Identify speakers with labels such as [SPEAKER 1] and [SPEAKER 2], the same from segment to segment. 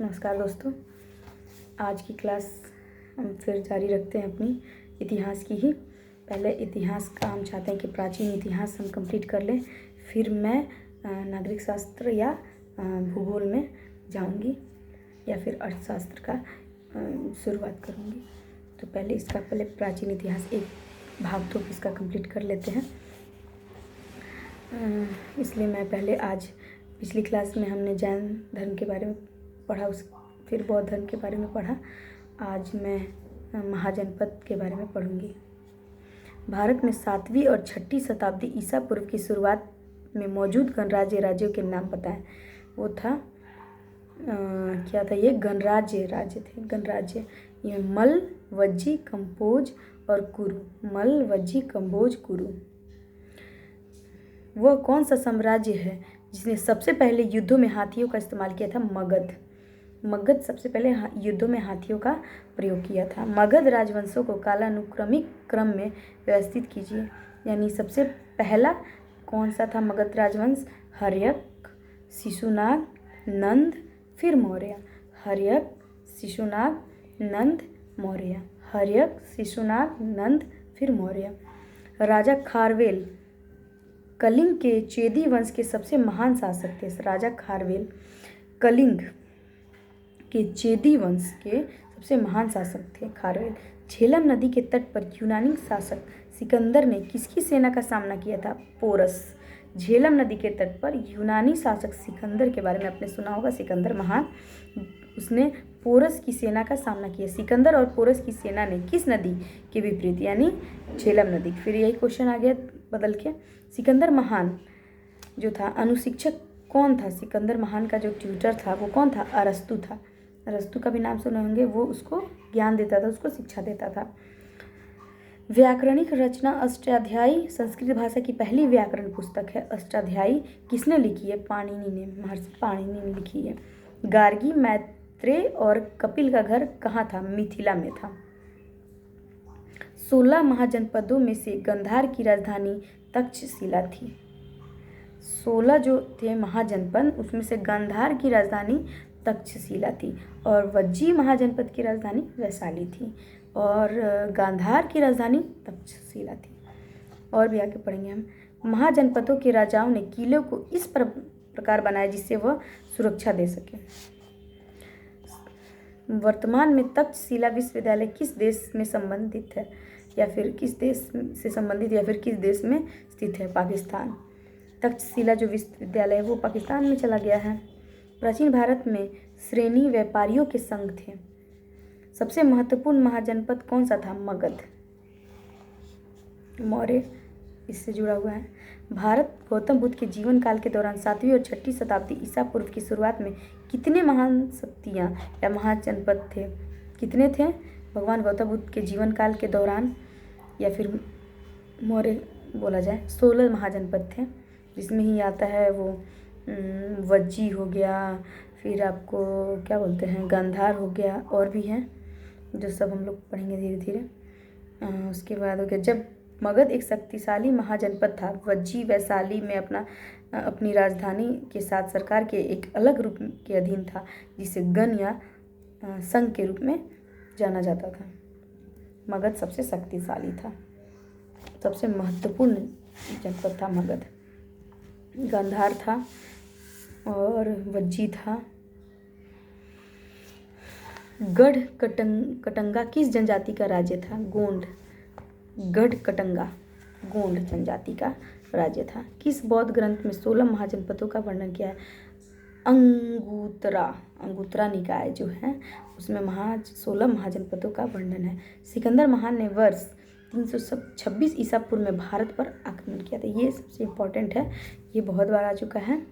[SPEAKER 1] नमस्कार दोस्तों। आज की क्लास हम फिर जारी रखते हैं अपनी इतिहास की ही। पहले इतिहास का हम चाहते हैं कि प्राचीन इतिहास हम कंप्लीट कर लें, फिर मैं नागरिक शास्त्र या भूगोल में जाऊंगी या फिर अर्थशास्त्र का शुरुआत करूंगी। तो पहले प्राचीन इतिहास एक भाग तो इसका कंप्लीट कर लेते हैं। इसलिए मैं पहले आज पिछली क्लास में हमने जैन धर्म के बारे में पढ़ा, फिर बौद्ध धर्म के बारे में पढ़ा। आज मैं महाजनपद के बारे में पढ़ूंगी। भारत में 7वीं और 6ठी शताब्दी ईसा पूर्व की शुरुआत में मौजूद गणराज्य राज्यों के नाम पता है। वो था क्या था? ये गणराज्य राज्य थे। गणराज्य ये मल, वज्जी, कंबोज और कुरु। मल, वज्जी, कंबोज, कुरु। वह कौन सा साम्राज्य है जिसने सबसे पहले युद्धों में हाथियों का इस्तेमाल किया था? मगध। मगध सबसे पहले युद्धों में हाथियों का प्रयोग किया था। मगध राजवंशों को कालानुक्रमिक क्रम में व्यवस्थित कीजिए। यानी सबसे पहला कौन सा था मगध राजवंश? हर्यक, शिशुनाग, नंद, फिर मौर्य। हर्यक, शिशुनाग, नंद, मौर्य। हर्यक, शिशुनाग, नंद, फिर मौर्य। राजा खारवेल कलिंग के चेदी वंश के सबसे महान शासक थे। राजा खारवेल कलिंग के चेदी वंश के सबसे महान शासक थे खारवेल। झेलम नदी के तट पर यूनानी शासक सिकंदर ने किसकी सेना का सामना किया था? पोरस। झेलम नदी के तट पर यूनानी शासक सिकंदर के बारे में आपने सुना होगा, सिकंदर महान। उसने पोरस की सेना का सामना किया। सिकंदर और पोरस की सेना ने किस नदी के विपरीत, यानी झेलम नदी। फिर यही क्वेश्चन आ गया बदल के। सिकंदर महान जो था अनुशिक्षक कौन था? सिकंदर महान का जो ट्यूटर था वो कौन था? अरस्तु था। अरस्तु का भी नाम सुने होंगे। वो उसको ज्ञान देता था, उसको शिक्षा देता था। व्याकरणिक रचना अष्टाध्यायी संस्कृत भाषा की पहली व्याकरण पुस्तक है। अष्टाध्यायी किसने लिखी है? पाणिनि ने, महर्षि पाणिनि ने लिखी है। गार्गी, मैत्रेय और कपिल का घर कहाँ था? मिथिला में था। 16 महाजनपदों में से गांधार की राजधानी तक्षशिला थी। 16 जो थे महाजनपद, उसमें से गांधार की राजधानी तक्षशिला थी और वज्जी महाजनपद की राजधानी वैशाली थी और गांधार की राजधानी तक्षशिला थी। और भी आगे पढ़ेंगे हम। महाजनपदों के राजाओं ने किले को इस प्रकार बनाया जिससे वह सुरक्षा दे सके। वर्तमान में तक्षशिला विश्वविद्यालय किस देश में संबंधित है या फिर किस देश से संबंधित या फिर किस देश में स्थित है? पाकिस्तान। तक्षशिला जो विश्वविद्यालय है वो पाकिस्तान में चला गया है। प्राचीन भारत में श्रेणी व्यापारियों के संघ थे। सबसे महत्वपूर्ण महाजनपद कौन सा था? मगध। मौर्य इससे जुड़ा हुआ है। भारत गौतम बुद्ध के जीवन काल के दौरान 7वीं और 6ठी शताब्दी ईसा पूर्व की शुरुआत में कितने महान शक्तियाँ या महाजनपद थे? कितने थे? भगवान गौतम बुद्ध के जीवन काल के दौरान या फिर मौर्य बोला जाए 16 महाजनपद थे, जिसमें ही आता है वो वज्जी हो गया, फिर आपको क्या बोलते हैं गांधार हो गया, और भी हैं जो सब हम लोग पढ़ेंगे धीरे धीरे। उसके बाद हो गया जब मगध एक शक्तिशाली महाजनपद था। वज्जी वैशाली में अपनी राजधानी के साथ सरकार के एक अलग रूप के अधीन था जिसे गण या संघ के रूप में जाना जाता था। मगध सबसे शक्तिशाली था, सबसे महत्वपूर्ण जनपद था मगध। गांधार था और वज्जी था। गढ़ कटंगा किस जनजाति का राज्य था? गोंड। गढ़ कटंगा गोंड जनजाति का राज्य था। किस बौद्ध ग्रंथ में 16 महाजनपदों का वर्णन किया है? अंगुत्तरा निकाय जो है उसमें 16 महाजनपदों का वर्णन है। सिकंदर महान ने वर्ष 326 ईसा पूर्व में भारत पर आक्रमण किया था। ये सबसे इम्पोर्टेंट है, ये बहुत बार आ चुका है।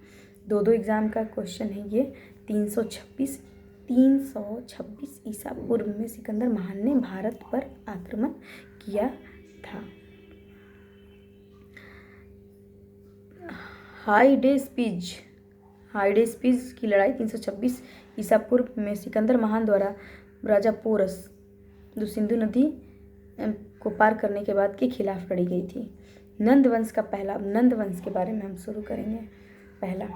[SPEAKER 1] 2 एग्जाम का क्वेश्चन है ये। 326 ईसा पूर्व में सिकंदर महान ने भारत पर आक्रमण किया था। हाइडेस्पिज की लड़ाई 326 ईसा पूर्व में सिकंदर महान द्वारा राजा पोरस जो सिंधु नदी को पार करने के बाद के खिलाफ लड़ी गई थी। नंद वंश के बारे में हम शुरू करेंगे। पहला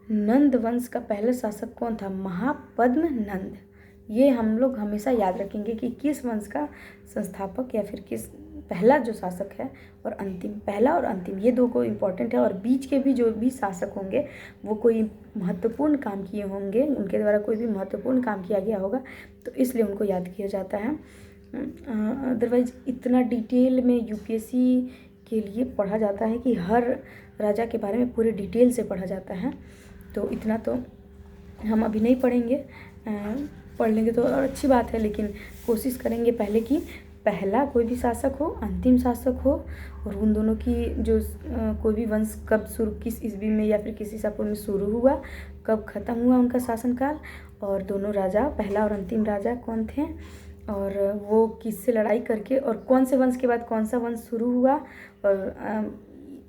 [SPEAKER 1] नंद वंश का पहला शासक कौन था? महापद्म नंद। ये हम लोग हमेशा याद रखेंगे कि किस वंश का संस्थापक या फिर किस पहला जो शासक है और अंतिम, पहला और अंतिम ये दो को इम्पोर्टेंट है। और बीच के भी जो भी शासक होंगे वो कोई महत्वपूर्ण काम किए होंगे, उनके द्वारा कोई भी महत्वपूर्ण काम किया गया होगा, तो इसलिए उनको याद किया जाता है। अदरवाइज इतना डिटेल में यूपीएससी के लिए पढ़ा जाता है कि हर राजा के बारे में पूरे डिटेल से पढ़ा जाता है, तो इतना तो हम अभी नहीं पढ़ेंगे। पढ़ लेंगे तो और अच्छी बात है, लेकिन कोशिश करेंगे पहले कि पहला कोई भी शासक हो, अंतिम शासक हो, और उन दोनों की जो कोई भी वंश कब शुरू, किस ईस्वी में या फिर किस ईसा पूर्व में शुरू हुआ, कब ख़त्म हुआ उनका शासनकाल, और दोनों राजा पहला और अंतिम राजा कौन थे, और वो किससे लड़ाई करके, और कौन से वंश के बाद कौन सा वंश शुरू हुआ, और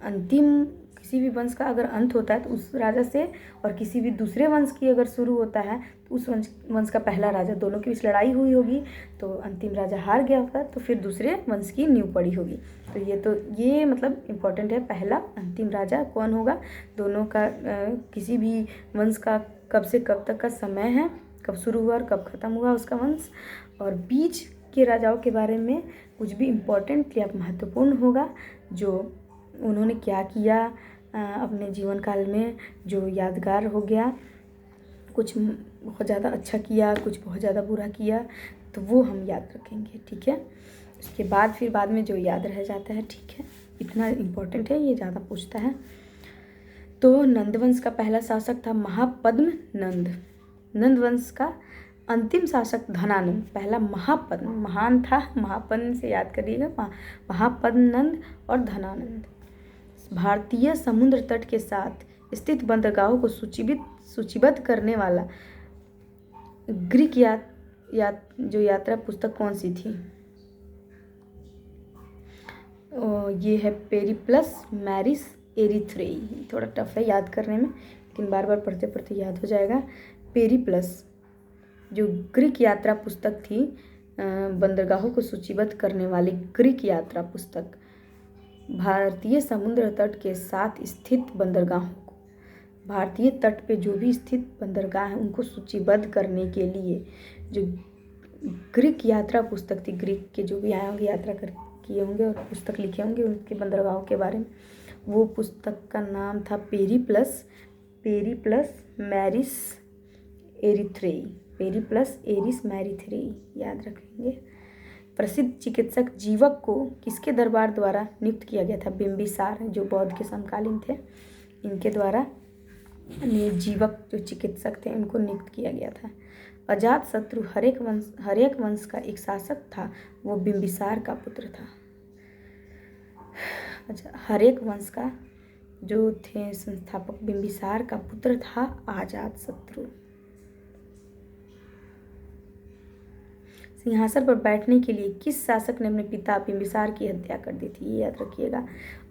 [SPEAKER 1] अंतिम किसी भी वंश का अगर अंत होता है तो उस राजा से, और किसी भी दूसरे वंश की अगर शुरू होता है तो उस वंश का पहला राजा, दोनों के बीच लड़ाई हुई होगी तो अंतिम राजा हार गया होगा, तो फिर दूसरे वंश की नींव पड़ी होगी। तो ये मतलब इम्पोर्टेंट है, पहला अंतिम राजा कौन होगा, दोनों का किसी भी वंश का कब से कब तक का समय है, कब शुरू हुआ और कब ख़त्म हुआ उसका वंश, और बीच के राजाओं के बारे में कुछ भी इम्पोर्टेंट या महत्वपूर्ण होगा, जो उन्होंने क्या किया अपने जीवन काल में, जो यादगार हो गया, कुछ बहुत ज़्यादा अच्छा किया, कुछ बहुत ज़्यादा बुरा किया, तो वो हम याद रखेंगे, ठीक है। उसके बाद फिर बाद में जो याद रह जाता है, ठीक है, इतना इम्पोर्टेंट है, ये ज़्यादा पूछता है। तो नंदवंश का पहला शासक था महापद्म नंद। नंदवंश का अंतिम शासक धनानंद। पहला महापद्म, महान था, महापद्म से याद करिएगा, महापद्म नंद और धनानंद। भारतीय समुद्र तट के साथ स्थित बंदरगाहों को सूचीबद्ध करने वाला ग्रीक जो यात्रा पुस्तक कौन सी थी? ये है पेरिप्लस मैरिस एरिथ्रेई। थोड़ा टफ है याद करने में, लेकिन बार बार पढ़ते पढ़ते याद हो जाएगा। पेरिप्लस जो ग्रीक यात्रा पुस्तक थी, बंदरगाहों को सूचीबद्ध करने वाली ग्रीक यात्रा पुस्तक, भारतीय समुद्र तट के साथ स्थित बंदरगाहों को, भारतीय तट पे जो भी स्थित बंदरगाह हैं उनको सूचीबद्ध करने के लिए जो ग्रीक यात्रा पुस्तक थी, ग्रीक के जो भी आए होंगे, यात्रा कर किए होंगे और पुस्तक लिखे होंगे उनके बंदरगाहों के बारे में, वो पुस्तक का नाम था पेरिप्लस मैरिस एरिथ्रेई। पेरिप्लस एरिस मैरिथ्रेई याद रखेंगे। प्रसिद्ध चिकित्सक जीवक को किसके दरबार द्वारा नियुक्त किया गया था? बिंबिसार, जो बौद्ध के समकालीन थे, इनके द्वारा जीवक जो चिकित्सक थे उनको नियुक्त किया गया था। अजातशत्रु हर्यक वंश का एक शासक था, वो बिंबिसार का पुत्र था। अच्छा, हर्यक वंश का जो थे संस्थापक बिंबिसार का पुत्र था अजातशत्रु। सिंहासन पर बैठने के लिए किस शासक ने अपने पिता बिंबिसार की हत्या कर दी थी? ये याद रखिएगा।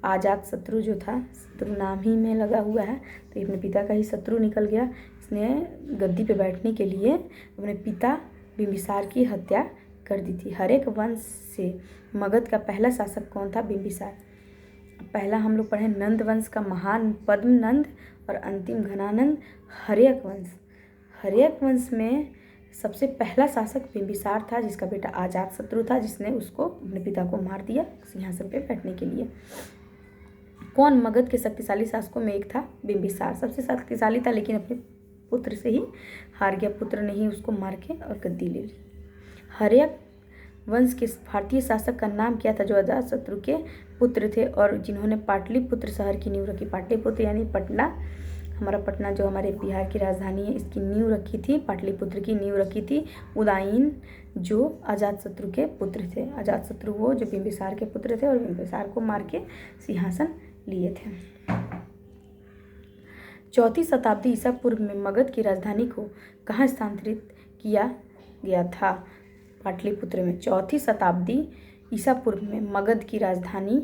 [SPEAKER 1] अजातशत्रु जो था, शत्रु नाम ही में लगा हुआ है, तो अपने पिता का ही शत्रु निकल गया। इसने गद्दी पे बैठने के लिए अपने पिता बिंबिसार की हत्या कर दी थी। हर्यक वंश से मगध का पहला शासक कौन था? बिंबिसार। पहला हम लोग पढ़े नंद वंश का महान पद्म नंद और अंतिम घनानंद। हर्यक वंश में सबसे पहला शासक बिंबिसार था, जिसका बेटा अजातशत्रु था, जिसने उसको अपने पिता को मार दिया सिंहासन पे बैठने के लिए। कौन मगध के शक्तिशाली शासकों में एक था? बिंबिसार सबसे शक्तिशाली था, लेकिन अपने पुत्र से ही हार गया, पुत्र ने ही उसको मार के और गद्दी ले ली। हर्यक वंश के भारतीय शासक का नाम क्या था, जो अजातशत्रु के पुत्र थे और जिन्होंने पाटलिपुत्र शहर की नींव रखी? पाटलिपुत्र यानी पटना, हमारा पटना जो हमारे बिहार की राजधानी है, इसकी नींव रखी थी, पाटलिपुत्र की नींव रखी थी उदयन, जो अजातशत्रु के पुत्र थे। अजातशत्रु वो जो बिंबिसार के पुत्र थे और बिंबिसार को मार के सिंहासन लिए थे। 4वीं शताब्दी ईसा पूर्व में मगध की राजधानी को कहाँ स्थानांतरित किया गया था? पाटलिपुत्र में। 4वीं शताब्दी ईसा पूर्व में मगध की राजधानी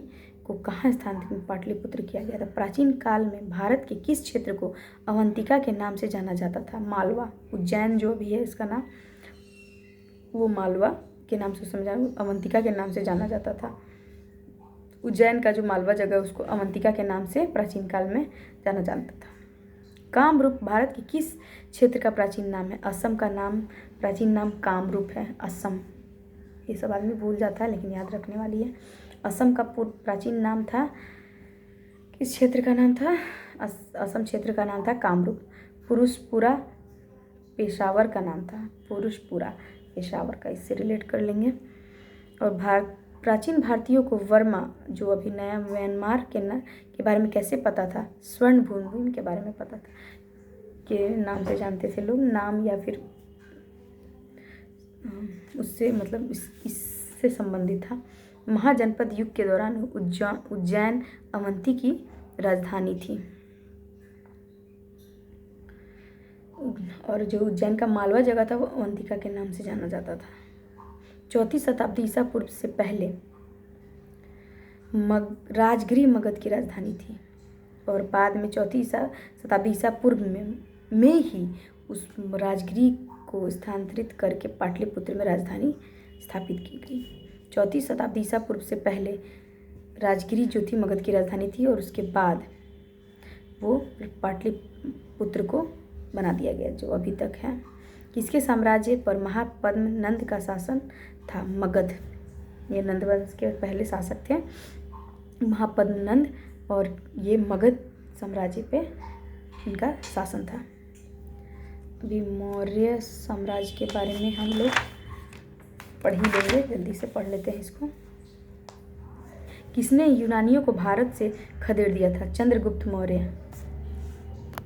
[SPEAKER 1] को कहाँ स्थानांतरित पाटलिपुत्र किया गया था? प्राचीन काल में भारत के किस क्षेत्र को अवंतिका के नाम से जाना जाता था? मालवा। उज्जैन जो भी है इसका नाम, वो मालवा के नाम से समझा, अवंतिका के नाम से जाना जाता था। उज्जैन का जो मालवा जगह उसको अवंतिका के नाम से प्राचीन काल में जाना जाता था। कामरूप भारत के किस क्षेत्र का प्राचीन नाम है? असम का नाम प्राचीन नाम कामरूप है। असम, ये सब आदमी भूल जाता है लेकिन याद रखने वाली है। असम का प्राचीन नाम था, किस क्षेत्र का नाम था? असम क्षेत्र का नाम था कामरूप। पुरुषपुरा पेशावर का नाम था। पुरुषपुरा पेशावर का, इससे रिलेट कर लेंगे। और प्राचीन भारतीयों को वर्मा, जो अभी नया म्यांमार के बारे में कैसे पता था? स्वर्ण भूमि के बारे में पता था, के नाम से जानते थे लोग, नाम या फिर उससे मतलब इससे संबंधित था। महाजनपद युग के दौरान उज्जैन अवंती की राजधानी थी। और जो उज्जैन का मालवा जगह था वो अवंतिका के नाम से जाना जाता था। 4वीं शताब्दी ईसा पूर्व से पहले राजगृह मगध की राजधानी थी और बाद में 4वीं शताब्दी ईसा पूर्व में ही उस राजगृह को स्थानांतरित करके पाटलिपुत्र में राजधानी स्थापित की गई। 4वीं शताब्दी ईसा पूर्व से पहले राजगृह जो थी मगध की राजधानी थी और उसके बाद वो पाटलिपुत्र को बना दिया गया जो अभी तक है। किसके साम्राज्य पर महापद्म नंद का शासन था? मगध, ये नंद वंश के पहले शासक थे महापद्म नंद, और ये मगध साम्राज्य पे इनका शासन था। अभी मौर्य साम्राज्य के बारे में हम लोग पढ़ ही लेंगे, जल्दी से पढ़ लेते हैं इसको। किसने यूनानियों को भारत से खदेड़ दिया था? चंद्रगुप्त मौर्य।